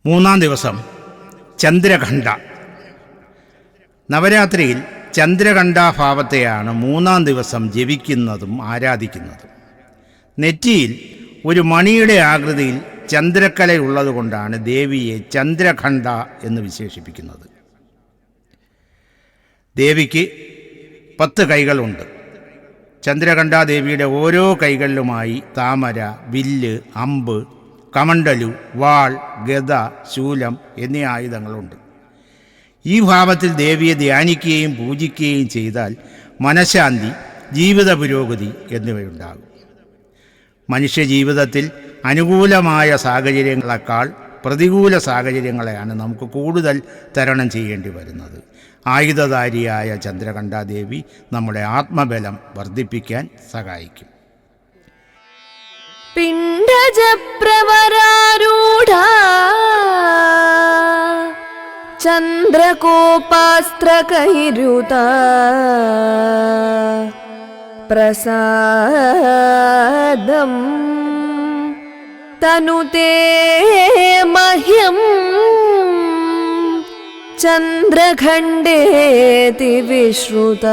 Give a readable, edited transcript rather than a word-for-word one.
മൂന്നാം ദിവസം ചന്ദ്രഘണ്ഠ. നവരാത്രിയിൽ ചന്ദ്രഘണ്ഠാഭാവത്തെയാണ് മൂന്നാം ദിവസം ജപിക്കുന്നതും ആരാധിക്കുന്നതും. നെറ്റിയിൽ ഒരു മണിയുടെ ആകൃതിയിൽ ചന്ദ്രക്കലയുള്ളതുകൊണ്ടാണ് ദേവിയെ ചന്ദ്രഘണ്ഠ എന്ന് വിശേഷിപ്പിക്കുന്നത്. ദേവിക്ക് 10 കൈകളുണ്ട്. ചന്ദ്രഘണ്ഠാദേവിയുടെ ഓരോ കൈകളിലുമായി താമര, വില്ല്, അമ്പ്, കമണ്ടലു, വാൾ, ഗദ, ശൂലം എന്നീ ആയുധങ്ങളുണ്ട്. ഈ ഭാവത്തിൽ ദേവിയെ ധ്യാനിക്കുകയും പൂജിക്കുകയും ചെയ്താൽ മനഃശാന്തി, ജീവിത പുരോഗതി എന്നിവയുണ്ടാകും. മനുഷ്യജീവിതത്തിൽ അനുകൂലമായ സാഹചര്യങ്ങളെക്കാൾ പ്രതികൂല സാഹചര്യങ്ങളെയാണ് നമുക്ക് കൂടുതൽ തരണം ചെയ്യേണ്ടി വരുന്നത്. ആയുധധാരിയായ ചന്ദ്രഘണ്ഠാദേവി നമ്മുടെ ആത്മബലം വർദ്ധിപ്പിക്കാൻ സഹായിക്കും. പിണ്ഡജപ്രവരാരൂഢ ചന്ദ്രകോപാസ്ത്രകൈരുത പ്രസാദം തനുതേ മഹ്യം ചന്ദ്രഖണ്ഡേതി വിശ്രുത.